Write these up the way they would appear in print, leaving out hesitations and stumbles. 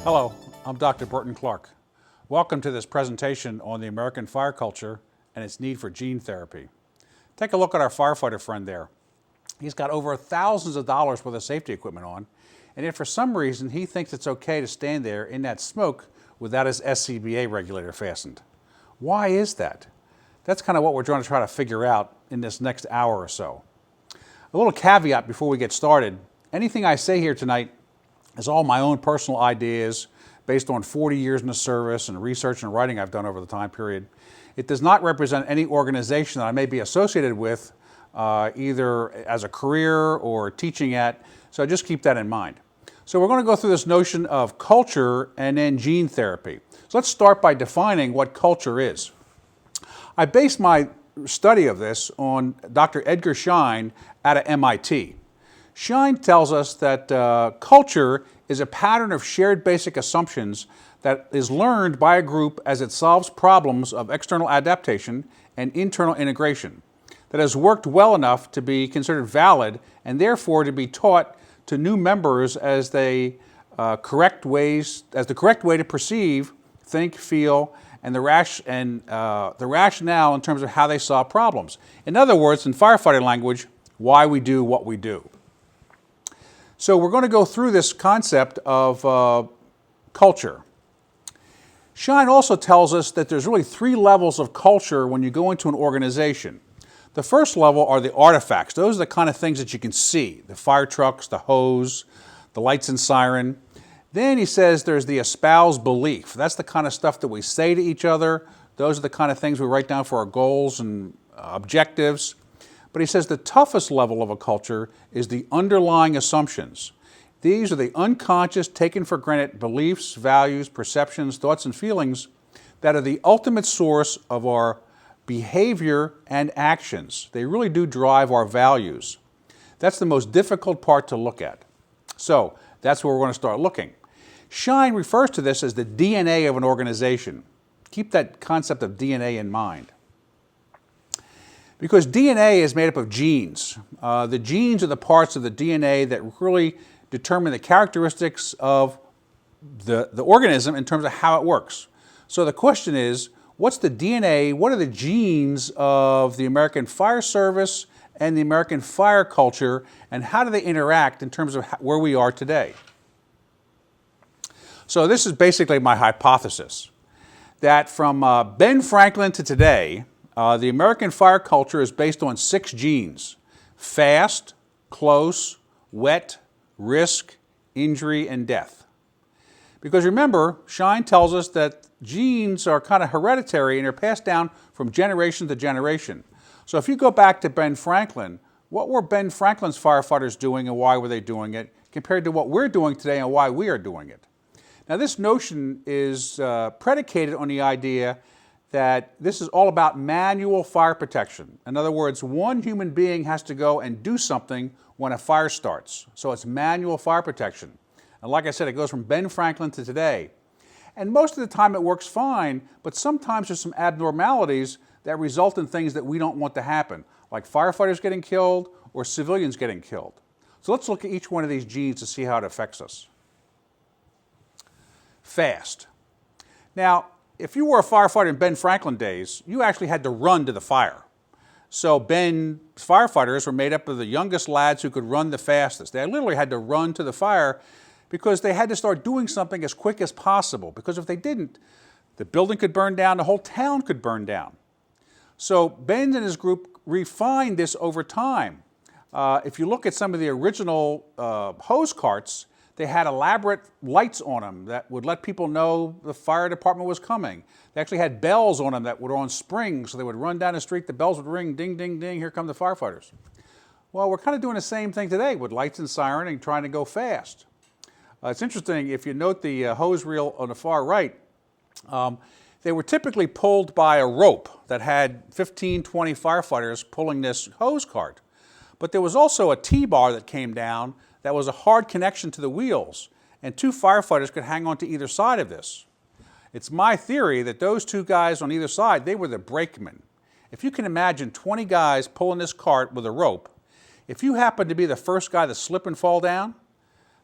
Hello, I'm Dr. Burton Clark. Welcome to this presentation on the American fire culture and its need for gene therapy. Take a look at our firefighter friend there. He's got over thousands of dollars worth of safety equipment on, and yet for some reason he thinks it's okay to stand there in that smoke without his SCBA regulator fastened. Why is that? That's kind of what we're going to try to figure out in this next hour or so. A little caveat before we get started. Anything I say here tonight is all my own personal ideas based on 40 years in the service and research and writing I've done over the time period. It does not represent any organization that I may be associated with, either as a career or teaching at, so just keep that in mind. So we're going to go through this notion of culture and then gene therapy. So let's start by defining what culture is. I based my study of this on Dr. Edgar Schein out of MIT. Schein tells us that culture is a pattern of shared basic assumptions that is learned by a group as it solves problems of external adaptation and internal integration, that has worked well enough to be considered valid and therefore to be taught to new members as the correct way to perceive, think, feel, and the rationale in terms of how they solve problems. In other words, in firefighting language, why we do what we do. So we're going to go through this concept of culture. Schein also tells us that there's really three levels of culture when you go into an organization. The first level are the artifacts. Those are the kind of things that you can see. The fire trucks, the hose, the lights and siren. Then he says there's the espoused belief. That's the kind of stuff that we say to each other. Those are the kind of things we write down for our goals and objectives. But he says the toughest level of a culture is the underlying assumptions. These are the unconscious, taken for granted beliefs, values, perceptions, thoughts, and feelings that are the ultimate source of our behavior and actions. They really do drive our values. That's the most difficult part to look at. So that's where we're going to start looking. Schein refers to this as the DNA of an organization. Keep that concept of DNA in mind. Because DNA is made up of genes. The genes are the parts of the DNA that really determine the characteristics of the organism in terms of how it works. So the question is, what's the DNA, what are the genes of the American Fire Service and the American fire culture, and how do they interact in terms of where we are today? So this is basically my hypothesis, that from Ben Franklin to today, the American fire culture is based on 6 genes: fast, close, wet, risk, injury, and death. Because remember, Schein tells us that genes are kind of hereditary and are passed down from generation to generation. So if you go back to Ben Franklin, what were Ben Franklin's firefighters doing and why were they doing it compared to what we're doing today and why we are doing it? Now this notion is predicated on the idea that this is all about manual fire protection. In other words, one human being has to go and do something when a fire starts. So it's manual fire protection. And like I said, it goes from Ben Franklin to today. And most of the time it works fine, but sometimes there's some abnormalities that result in things that we don't want to happen, like firefighters getting killed or civilians getting killed. So let's look at each one of these genes to see how it affects us. Fast. Now, if you were a firefighter in Ben Franklin days, you actually had to run to the fire. So Ben's firefighters were made up of the youngest lads who could run the fastest. They literally had to run to the fire because they had to start doing something as quick as possible. Because if they didn't, the building could burn down, the whole town could burn down. So Ben and his group refined this over time. If you look at some of the original hose carts, they had elaborate lights on them that would let people know the fire department was coming. They actually had bells on them that were on springs, so they would run down the street, the bells would ring, ding, ding, ding, here come the firefighters. Well, we're kind of doing the same thing today with lights and siren and trying to go fast. It's interesting, if you note the hose reel on the far right, they were typically pulled by a rope that had 15, 20 firefighters pulling this hose cart. But there was also a T-bar that came down that was a hard connection to the wheels, and 2 firefighters could hang on to either side of this. It's my theory that those 2 guys on either side, they were the brakemen. If you can imagine 20 guys pulling this cart with a rope, if you happen to be the first guy to slip and fall down,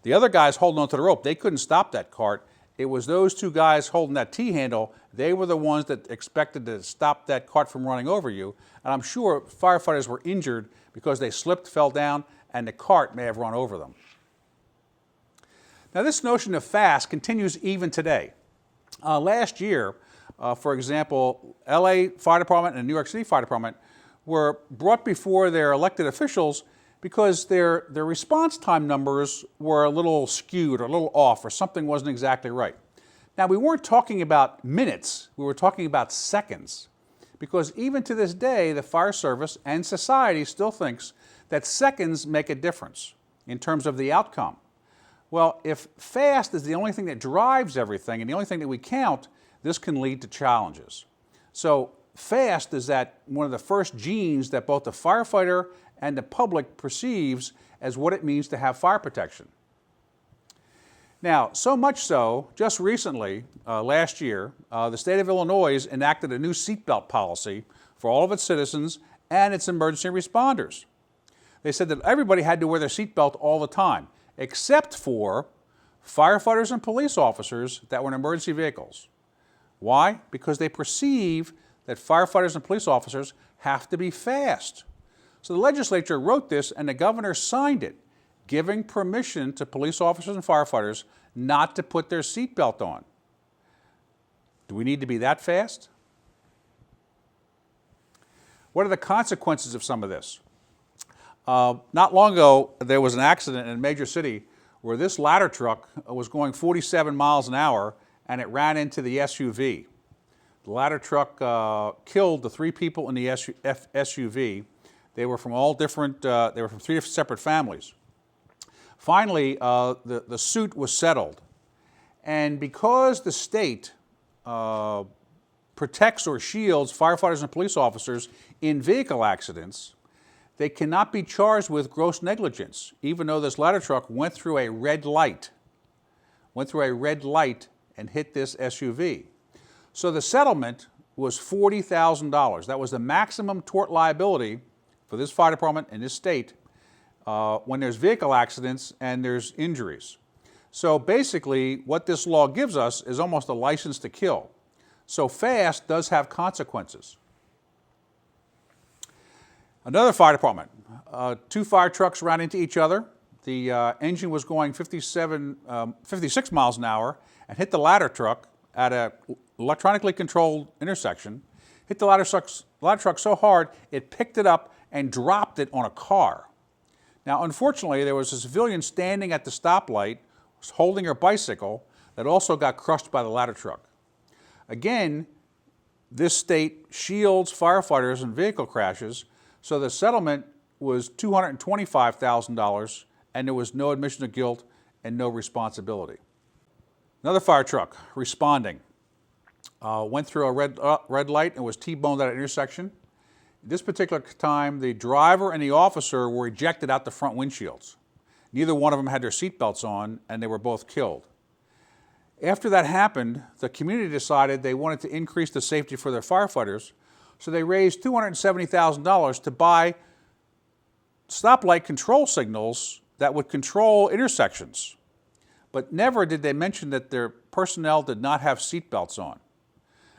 the other guys holding onto the rope, they couldn't stop that cart. it was those two guys holding that T-handle. They were the ones that expected to stop that cart from running over you. And I'm sure firefighters were injured because they slipped, fell down, and the cart may have run over them. Now, this notion of fast continues even today. Last year, for example, LA Fire Department and New York City Fire Department were brought before their elected officials because their response time numbers were a little skewed or a little off, or something wasn't exactly right. Now, we weren't talking about minutes, we were talking about seconds. Because even to this day, the fire service and society still thinks that seconds make a difference in terms of the outcome. Well, if fast is the only thing that drives everything and the only thing that we count, this can lead to challenges. So fast is that one of the first genes that both the firefighter and the public perceives as what it means to have fire protection. Now, so much so, just recently, last year, the state of Illinois enacted a new seatbelt policy for all of its citizens and its emergency responders. They said that everybody had to wear their seatbelt all the time, except for firefighters and police officers that were in emergency vehicles. Why? Because they perceive that firefighters and police officers have to be fast. So the legislature wrote this and the governor signed it, giving permission to police officers and firefighters not to put their seatbelt on. Do we need to be that fast? What are the consequences of some of this? Not long ago, there was an accident in a major city where this ladder truck was going 47 miles an hour and it ran into the SUV. The ladder truck killed the 3 people in the SUV. They were from all different, they were from 3 different separate families. Finally, the suit was settled. And because the state protects or shields firefighters and police officers in vehicle accidents, they cannot be charged with gross negligence, even though this ladder truck went through a red light. Went through a red light and hit this SUV. So the settlement was $40,000. That was the maximum tort liability for this fire department in this state when there's vehicle accidents and there's injuries. So basically, what this law gives us is almost a license to kill. So fast does have consequences. Another fire department, 2 fire trucks ran into each other. The engine was going 56 miles an hour and hit the ladder truck at an electronically controlled intersection. Hit the ladder truck so hard, it picked it up and dropped it on a car. Now, unfortunately, there was a civilian standing at the stoplight holding her bicycle that also got crushed by the ladder truck. Again, this state shields firefighters in vehicle crashes, so the settlement was $225,000 and there was no admission of guilt and no responsibility. Another fire truck responding went through a red light and was T-boned at an intersection. This particular time, the driver and the officer were ejected out the front windshields. Neither one of them had their seatbelts on, and they were both killed. After that happened, the community decided they wanted to increase the safety for their firefighters, so they raised $270,000 to buy stoplight control signals that would control intersections. But never did they mention that their personnel did not have seatbelts on.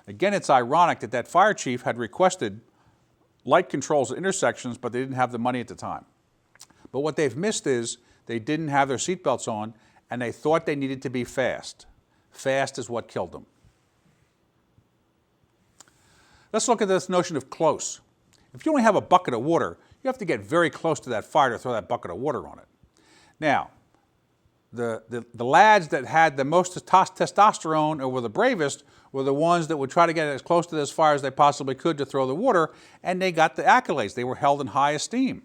Again, it's ironic that that fire chief had requested light controls at intersections, but they didn't have the money at the time. But what they've missed is they didn't have their seatbelts on, and they thought they needed to be fast. Fast is what killed them. Let's look at this notion of close. If you only have a bucket of water, you have to get very close to that fire to throw that bucket of water on it. Now, the lads that had the most testosterone or were the bravest were the ones that would try to get as close to this fire as they possibly could to throw the water, and they got the accolades. They were held in high esteem.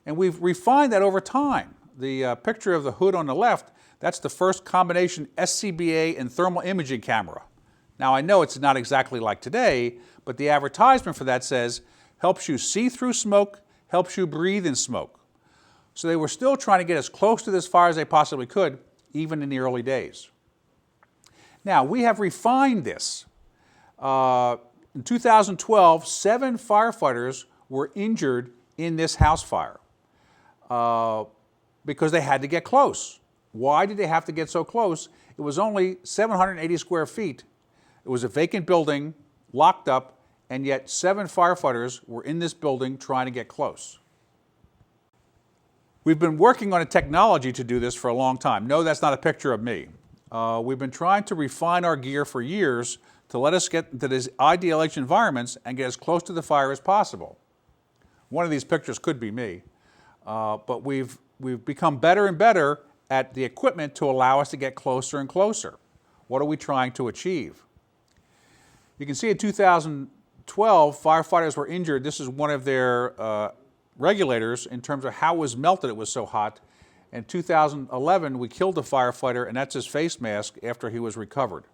And we've refined that over time. The picture of the hood on the left, that's the first combination SCBA and thermal imaging camera. Now, I know it's not exactly like today, but the advertisement for that says, helps you see through smoke, helps you breathe in smoke. So they were still trying to get as close to this fire as they possibly could, even in the early days. Now, we have refined this. In 2012, 7 firefighters were injured in this house fire because they had to get close. Why did they have to get so close? It was only 780 square feet. It was a vacant building, locked up, and yet 7 firefighters were in this building trying to get close. We've been working on a technology to do this for a long time. No, that's not a picture of me. We've been trying to refine our gear for years to let us get into these ideal environments and get as close to the fire as possible. One of these pictures could be me, but we've become better and better at the equipment to allow us to get closer and closer. What are we trying to achieve? You can see in 2012, firefighters were injured. This is one of their regulators in terms of how it was melted, it was so hot. In 2011, we killed a firefighter, and that's his face mask after he was recovered.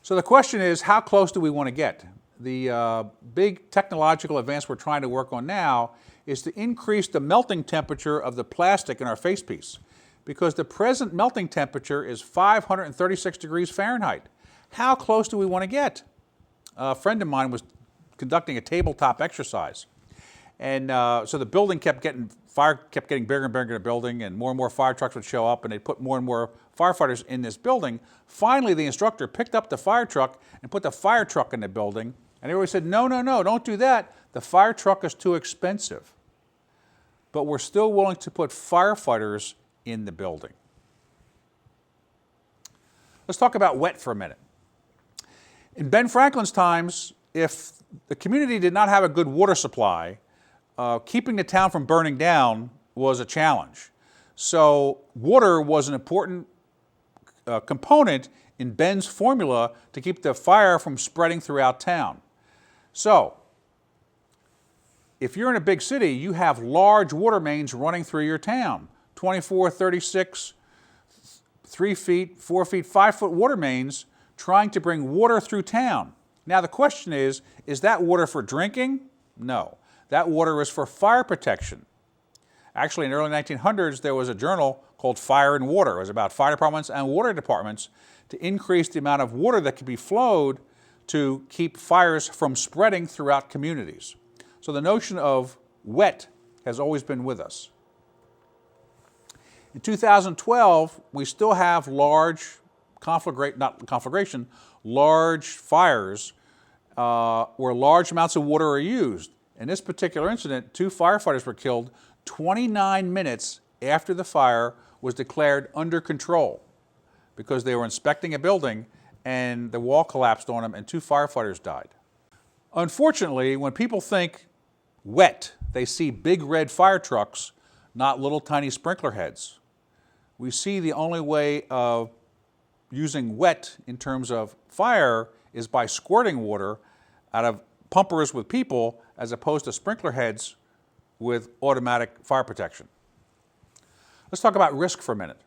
So the question is, how close do we want to get? The big technological advance we're trying to work on now is to increase the melting temperature of the plastic in our facepiece, because the present melting temperature is 536 degrees Fahrenheit. How close do we want to get? A friend of mine was conducting a tabletop exercise, and so the building fire kept getting bigger and bigger in the building, and more fire trucks would show up, and they'd put more and more firefighters in this building. Finally, the instructor picked up the fire truck and put the fire truck in the building, and everybody said, no, don't do that. The fire truck is too expensive. But we're still willing to put firefighters in the building. Let's talk about wet for a minute. In Ben Franklin's times, if the community did not have a good water supply, keeping the town from burning down was a challenge. So water was an important component in Ben's formula to keep the fire from spreading throughout town. So if you're in a big city, you have large water mains running through your town, 24, 36, 3 feet, 4 feet, 5 foot water mains trying to bring water through town. Now the question is that water for drinking? No, that water is for fire protection. Actually, in the early 1900s, there was a journal called Fire and Water. It was about fire departments and water departments to increase the amount of water that could be flowed to keep fires from spreading throughout communities. So the notion of wet has always been with us. In 2012, we still have large large fires where large amounts of water are used. In this particular incident, 2 firefighters were killed 29 minutes after the fire was declared under control because they were inspecting a building and the wall collapsed on them and 2 firefighters died. Unfortunately, when people think wet, they see big red fire trucks, not little tiny sprinkler heads. We see the only way of using wet in terms of fire is by squirting water out of pumpers with people as opposed to sprinkler heads with automatic fire protection. Let's talk about risk for a minute.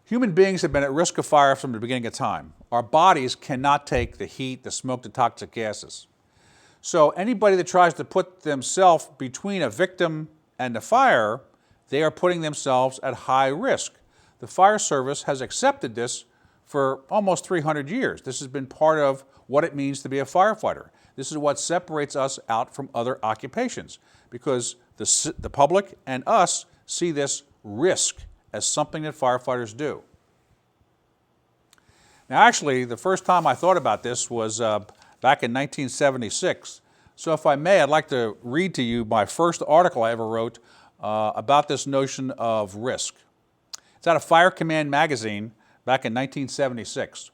Human beings have been at risk of fire from the beginning of time. Our bodies cannot take the heat, the smoke, the toxic gases. So anybody that tries to put themselves between a victim and the fire, they are putting themselves at high risk. The fire service has accepted this for almost 300 years. This has been part of what it means to be a firefighter. This is what separates us out from other occupations because the public and us see this risk as something that firefighters do. Now actually, the first time I thought about this was back in 1976. So if I may, I'd like to read to you my first article I ever wrote about this notion of risk. It's out of Fire Command magazine back in 1976.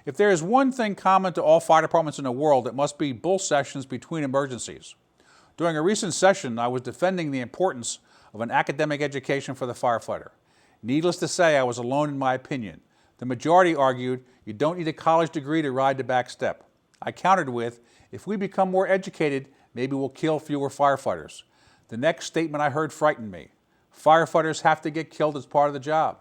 If there is one thing common to all fire departments in the world, it must be bull sessions between emergencies. During a recent session, I was defending the importance of an academic education for the firefighter. Needless to say, I was alone in my opinion. The majority argued, you don't need a college degree to ride the back step. I countered with, if we become more educated, maybe we'll kill fewer firefighters. The next statement I heard frightened me. Firefighters have to get killed as part of the job.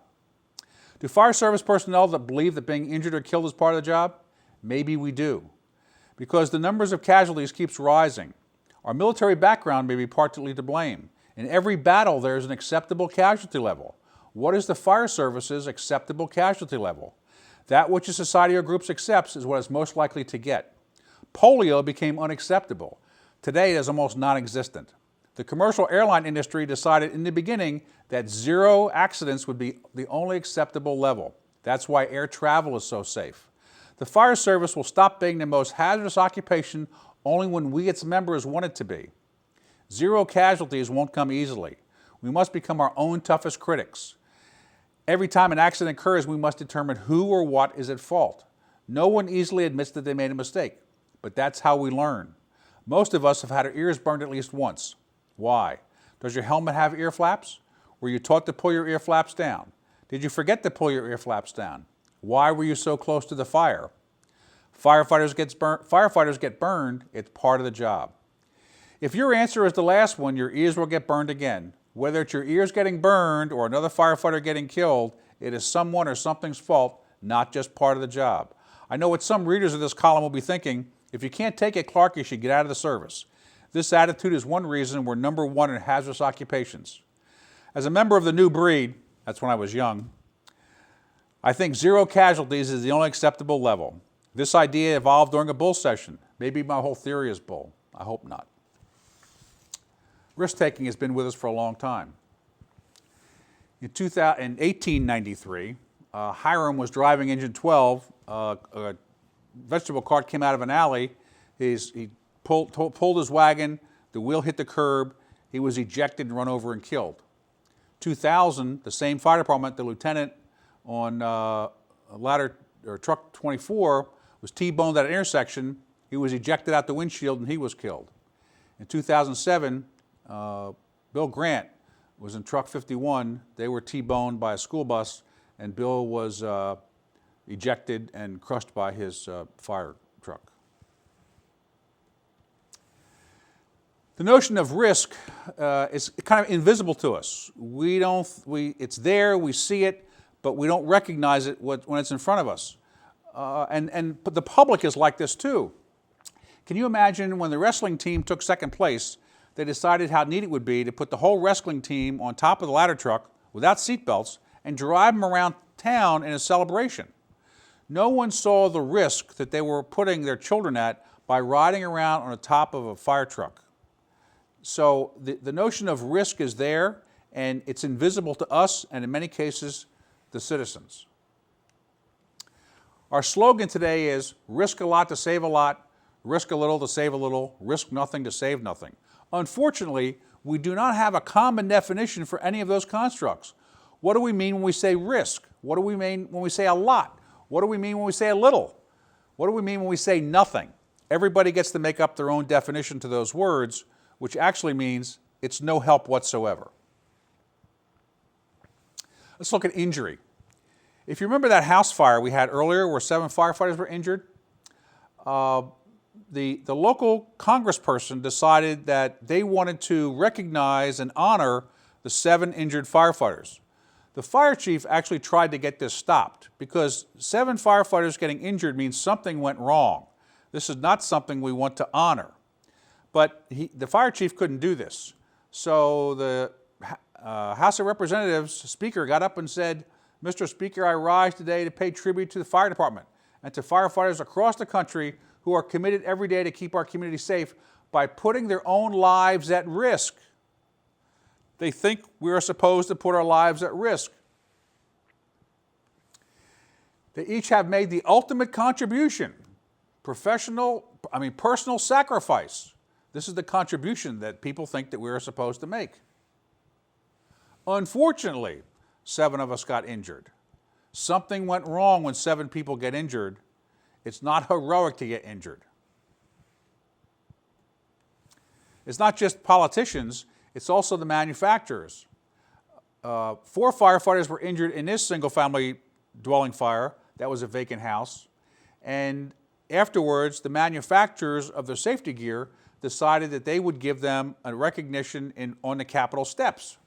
Do fire service personnel that believe that being injured or killed is part of the job? Maybe we do. Because the numbers of casualties keeps rising. Our military background may be partly to blame. In every battle, there is an acceptable casualty level. What is the fire service's acceptable casualty level? That which a society or groups accepts is what is most likely to get. Polio became unacceptable. Today it is almost non-existent. The commercial airline industry decided in the beginning that 0 accidents would be the only acceptable level. That's why air travel is so safe. The fire service will stop being the most hazardous occupation only when we, its members, want it to be. 0 casualties won't come easily. We must become our own toughest critics. Every time an accident occurs, we must determine who or what is at fault. No one easily admits that they made a mistake, but that's how we learn. Most of us have had our ears burned at least once. Why? Does your helmet have ear flaps? Were you taught to pull your ear flaps down? Did you forget to pull your ear flaps down? Why were you so close to the fire? Firefighters get burned. It's part of the job. If your answer is the last one, your ears will get burned again. Whether it's your ears getting burned or another firefighter getting killed, it is someone or something's fault, not just part of the job. I know what some readers of this column will be thinking. If you can't take it, Clark, you should get out of the service. This attitude is one reason we're number 1 in hazardous occupations. As a member of the new breed, that's when I was young, I think 0 casualties is the only acceptable level. This idea evolved during a bull session. Maybe my whole theory is bull. I hope not. Risk-taking has been with us for a long time. In 1893, Hiram was driving engine 12. A vegetable cart came out of an alley. He pulled his wagon. The wheel hit the curb. He was ejected and run over and killed. 2000, the same fire department, the lieutenant on truck 24 was T-boned at an intersection. He was ejected out the windshield and he was killed. In 2007, Bill Grant was in truck 51. They were T-boned by a school bus, and Bill was ejected and crushed by his fire truck. The notion of risk is kind of invisible to us. It's there, we see it, but we don't recognize it when it's in front of us. But the public is like this too. Can you imagine when the wrestling team took second place, they decided how neat it would be to put the whole wrestling team on top of the ladder truck without seatbelts and drive them around town in a celebration? No one saw the risk that they were putting their children at by riding around on the top of a fire truck. So the notion of risk is there, and it's invisible to us and in many cases the citizens. Our slogan today is risk a lot to save a lot, risk a little to save a little, risk nothing to save nothing. Unfortunately, we do not have a common definition for any of those constructs. What do we mean when we say risk? What do we mean when we say a lot? What do we mean when we say a little? What do we mean when we say nothing? Everybody gets to make up their own definition to those words, which actually means it's no help whatsoever. Let's look at injury. If you remember that house fire we had earlier where 7 firefighters were injured, the local congressperson decided that they wanted to recognize and honor the 7 injured firefighters. The fire chief actually tried to get this stopped because 7 firefighters getting injured means something went wrong. This is not something we want to honor. But the fire chief couldn't do this. So the House of Representatives Speaker got up and said, "Mr. Speaker, I rise today to pay tribute to the fire department and to firefighters across the country who are committed every day to keep our community safe by putting their own lives at risk." They think we are supposed to put our lives at risk. They each have made the ultimate contribution, personal sacrifice. This is the contribution that people think that we are supposed to make. Unfortunately, 7 of us got injured. Something went wrong when 7 people get injured. It's not heroic to get injured. It's not just politicians, it's also the manufacturers. 4 firefighters were injured in this single-family dwelling fire. That was a vacant house. And afterwards, the manufacturers of their safety gear decided that they would give them a recognition on the Capitol steps.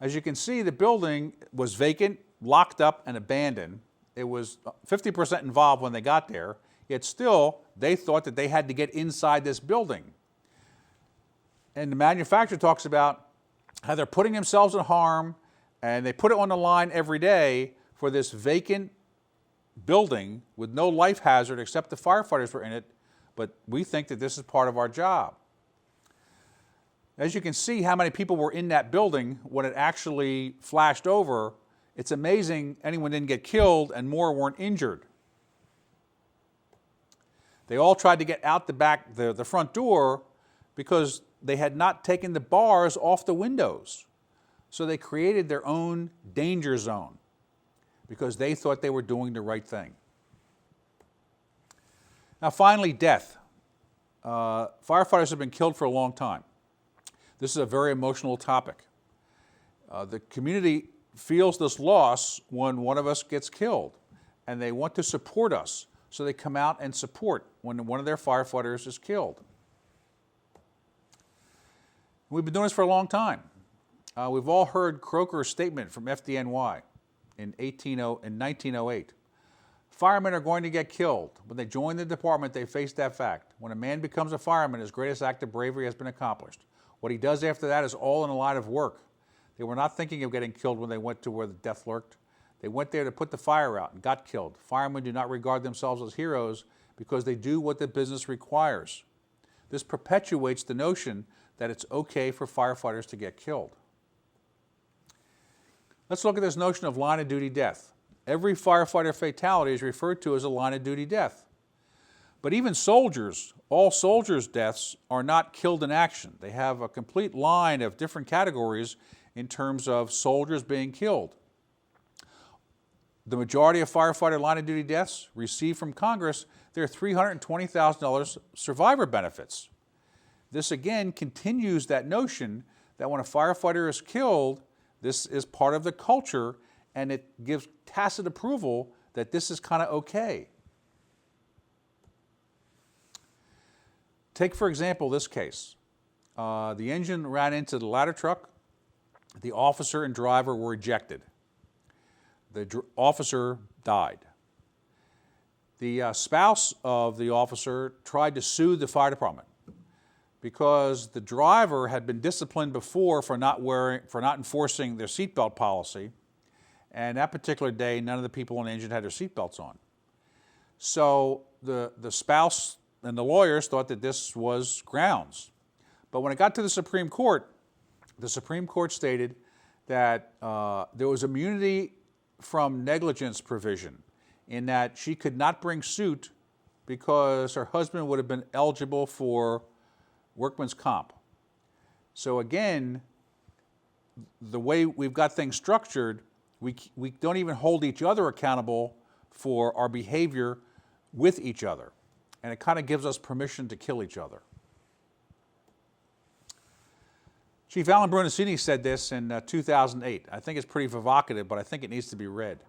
As you can see, the building was vacant, locked up, and abandoned. It was 50% involved when they got there, yet still, they thought that they had to get inside this building. And the manufacturer talks about how they're putting themselves in harm, and they put it on the line every day for this vacant building with no life hazard except the firefighters were in it, but we think that this is part of our job. As you can see how many people were in that building when it actually flashed over, it's amazing anyone didn't get killed and more weren't injured. They all tried to get out the front door because they had not taken the bars off the windows. So they created their own danger zone because they thought they were doing the right thing. Now finally, death. Firefighters have been killed for a long time. This is a very emotional topic. The community feels this loss when one of us gets killed, and they want to support us, so they come out and support when one of their firefighters is killed. We've been doing this for a long time. We've all heard Croker's statement from FDNY in 1908. Firemen are going to get killed. When they join the department, they face that fact. When a man becomes a fireman, his greatest act of bravery has been accomplished. What he does after that is all in the line of work. They were not thinking of getting killed when they went to where the death lurked. They went there to put the fire out and got killed. Firemen do not regard themselves as heroes because they do what the business requires. This perpetuates the notion that it's okay for firefighters to get killed. Let's look at this notion of line of duty death. Every firefighter fatality is referred to as a line of duty death. But even soldiers, all soldiers' deaths are not killed in action. They have a complete line of different categories in terms of soldiers being killed. The majority of firefighter line of duty deaths received from Congress their $320,000 survivor benefits. This again continues that notion that when a firefighter is killed, this is part of the culture and it gives tacit approval that this is kind of okay. Take, for example, this case. The engine ran into the ladder truck. The officer and driver were ejected. The officer died. The spouse of the officer tried to sue the fire department because the driver had been disciplined before for not enforcing their seatbelt policy, and that particular day, none of the people in the engine had their seatbelts on. So the spouse and the lawyers thought that this was grounds. But when it got to the Supreme Court stated that there was immunity from negligence provision in that she could not bring suit because her husband would have been eligible for workman's comp. So again, the way we've got things structured, we don't even hold each other accountable for our behavior with each other. And it kind of gives us permission to kill each other. Chief Alan Brunacini said this in 2008. I think it's pretty provocative, but I think it needs to be read.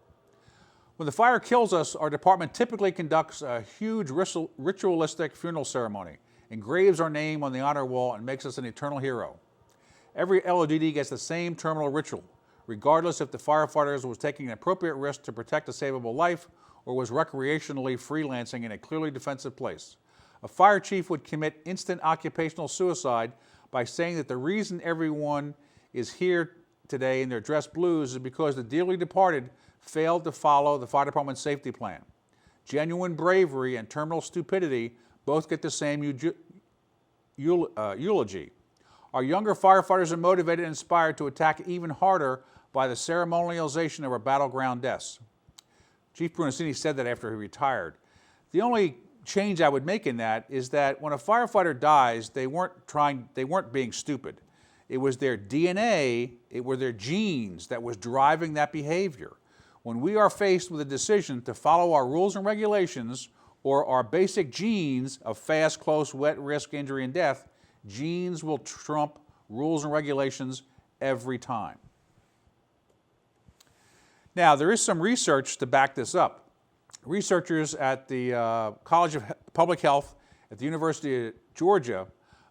When the fire kills us, our department typically conducts a huge ritualistic funeral ceremony, engraves our name on the honor wall, and makes us an eternal hero. Every LODD gets the same terminal ritual, regardless if the firefighters was taking an appropriate risk to protect a savable life or was recreationally freelancing in a clearly defensive place. A fire chief would commit instant occupational suicide by saying that the reason everyone is here today in their dress blues is because the dearly departed failed to follow the fire department's safety plan. Genuine bravery and terminal stupidity both get the same eulogy. Our younger firefighters are motivated and inspired to attack even harder by the ceremonialization of our battleground deaths. Chief Brunacini said that after he retired. The only change I would make in that is that when a firefighter dies, they weren't being stupid. It was their DNA, it were their genes that was driving that behavior. When we are faced with a decision to follow our rules and regulations or our basic genes of fast, close, wet, risk, injury, and death, genes will trump rules and regulations every time. Now, there is some research to back this up. Researchers at the College of Public Health at the University of Georgia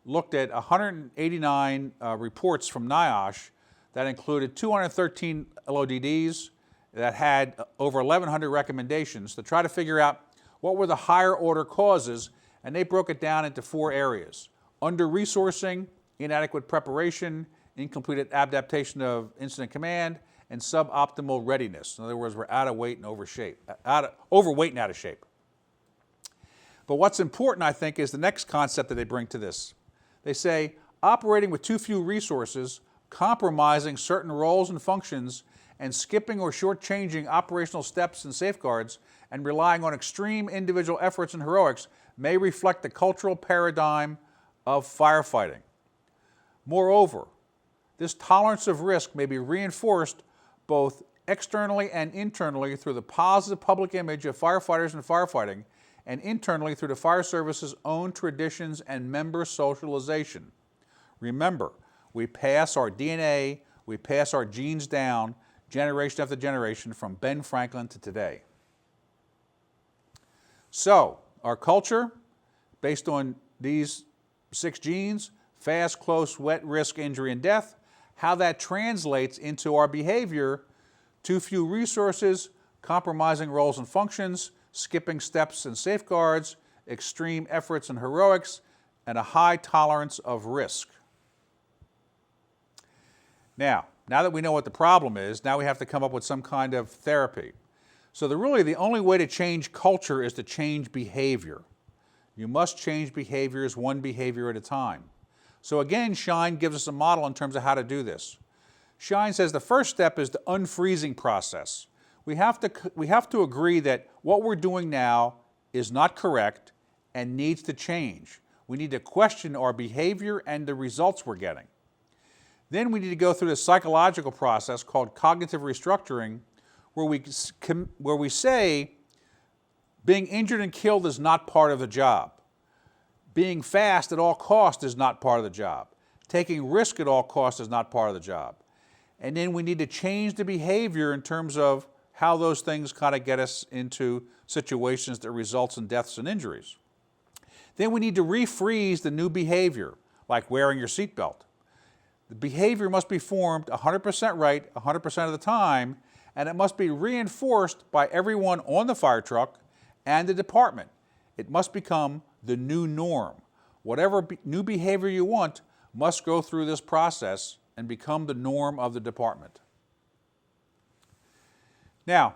looked at 189 reports from NIOSH that included 213 LODDs that had over 1,100 recommendations to try to figure out what were the higher order causes, and they broke it down into 4 areas: under-resourcing, inadequate preparation, incomplete adaptation of incident command, and suboptimal readiness. In other words, we're out of weight and overweight and out of shape. But what's important, I think, is the next concept that they bring to this. They say, Operating with too few resources, compromising certain roles and functions, and skipping or shortchanging operational steps and safeguards, and relying on extreme individual efforts and heroics may reflect the cultural paradigm of firefighting. Moreover, this tolerance of risk may be reinforced both externally and internally through the positive public image of firefighters and firefighting, and internally through the fire service's own traditions and member socialization. Remember, we pass our DNA, we pass our genes down generation after generation from Ben Franklin to today. So, our culture, based on these 6 genes, fast, close, wet, risk, injury, and death, how that translates into our behavior: too few resources, compromising roles and functions, skipping steps and safeguards, extreme efforts and heroics, and a high tolerance of risk. Now that we know what the problem is, now we have to come up with some kind of therapy. So the only way to change culture is to change behavior. You must change behaviors one behavior at a time. So again, Shine gives us a model in terms of how to do this. Shine says the first step is the unfreezing process. We have to agree that what we're doing now is not correct and needs to change. We need to question our behavior and the results we're getting. Then we need to go through the psychological process called cognitive restructuring, where we say being injured and killed is not part of the job. Being fast at all costs is not part of the job. Taking risk at all costs is not part of the job. And then we need to change the behavior in terms of how those things kind of get us into situations that results in deaths and injuries. Then we need to refreeze the new behavior, like wearing your seatbelt. The behavior must be formed 100% right 100% of the time, and it must be reinforced by everyone on the fire truck and the department. It must become the new norm. Whatever new behavior you want must go through this process and become the norm of the department. Now,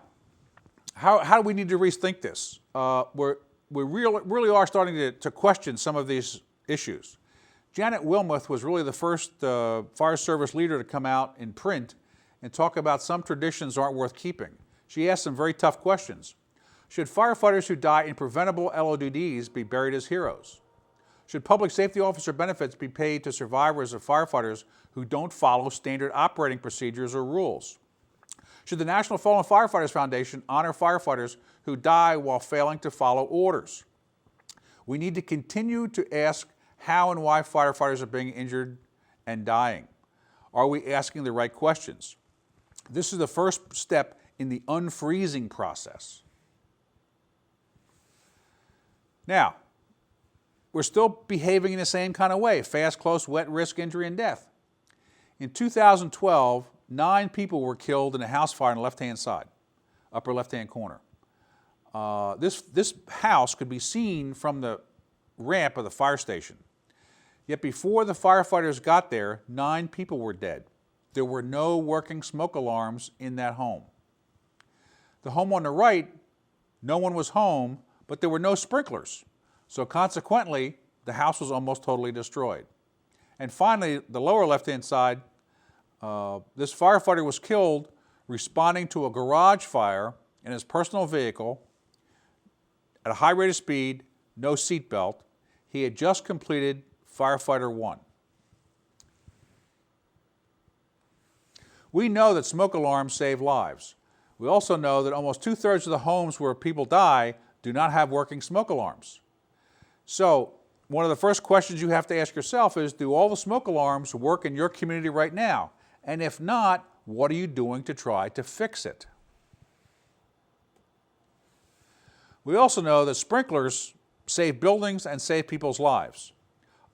how do we need to rethink this? We really are starting to question some of these issues. Janet Wilmoth was really the first fire service leader to come out in print and talk about some traditions aren't worth keeping. She asked some very tough questions. Should firefighters who die in preventable LODDs be buried as heroes? Should public safety officer benefits be paid to survivors of firefighters who don't follow standard operating procedures or rules? Should the National Fallen Firefighters Foundation honor firefighters who die while failing to follow orders? We need to continue to ask how and why firefighters are being injured and dying. Are we asking the right questions? This is the first step in the unfreezing process. Now, we're still behaving in the same kind of way: fast, close, wet, risk, injury, and death. In 2012, 9 people were killed in a house fire on the left-hand side, upper left-hand corner. This house could be seen from the ramp of the fire station. Yet before the firefighters got there, 9 people were dead. There were no working smoke alarms in that home. The home on the right, no one was home, but there were no sprinklers. So consequently, the house was almost totally destroyed. And finally, the lower left-hand side, this firefighter was killed responding to a garage fire in his personal vehicle at a high rate of speed, no seatbelt. He had just completed firefighter 1. We know that smoke alarms save lives. We also know that almost 2/3 of the homes where people die do not have working smoke alarms. So one of the first questions you have to ask yourself is, do all the smoke alarms work in your community right now? And if not, what are you doing to try to fix it? We also know that sprinklers save buildings and save people's lives.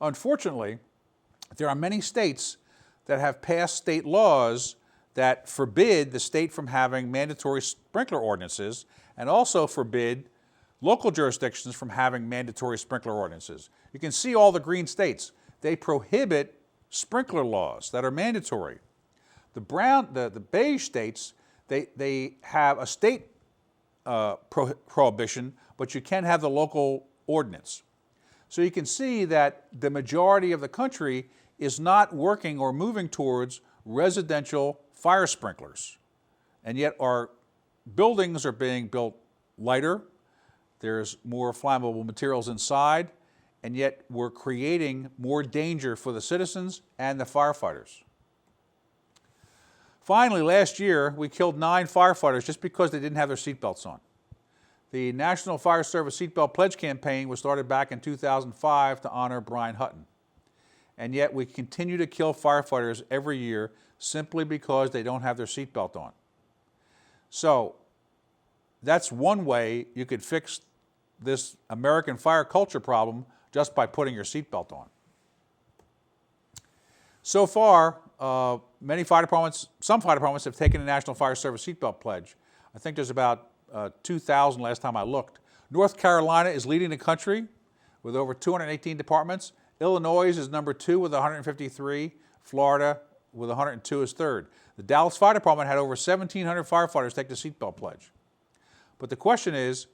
Unfortunately, there are many states that have passed state laws that forbid the state from having mandatory sprinkler ordinances, and also forbid local jurisdictions from having mandatory sprinkler ordinances. You can see all the green states. They prohibit sprinkler laws that are mandatory. The beige states, they have a state prohibition, but you can have the local ordinance. So you can see that the majority of the country is not working or moving towards residential fire sprinklers. And yet our buildings are being built lighter, there's more flammable materials inside, and yet we're creating more danger for the citizens and the firefighters. Finally, last year, we killed 9 firefighters just because they didn't have their seatbelts on. The National Fire Service Seatbelt Pledge Campaign was started back in 2005 to honor Brian Hutton. And yet we continue to kill firefighters every year simply because they don't have their seatbelt on. So that's one way you could fix this American fire culture problem, just by putting your seatbelt on. So far, some fire departments have taken the National Fire Service Seatbelt Pledge. I think there's about 2,000 last time I looked. North Carolina is leading the country with over 218 departments. Illinois is number 2 with 153. Florida with 102 is third. The Dallas Fire Department had over 1,700 firefighters take the seatbelt pledge. But the question is,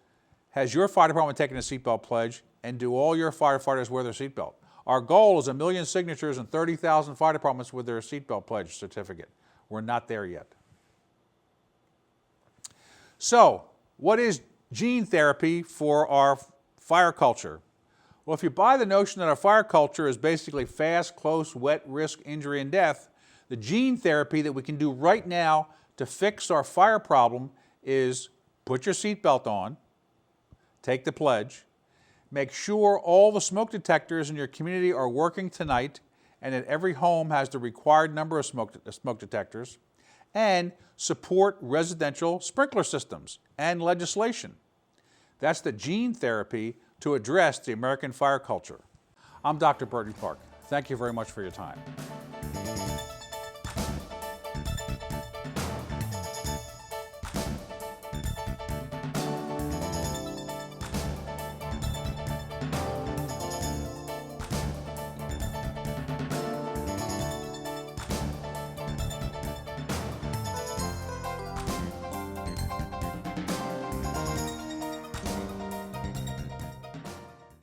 has your fire department taken a seatbelt pledge, and do all your firefighters wear their seatbelt? Our goal is 1 million signatures and 30,000 fire departments with their seatbelt pledge certificate. We're not there yet. So, what is gene therapy for our fire culture? Well, if you buy the notion that our fire culture is basically fast, close, wet, risk, injury, and death, the gene therapy that we can do right now to fix our fire problem is put your seatbelt on, take the pledge, make sure all the smoke detectors in your community are working tonight and that every home has the required number of smoke detectors, and support residential sprinkler systems and legislation. That's the gene therapy to address the American fire culture. I'm Dr. Burton Clark. Thank you very much for your time.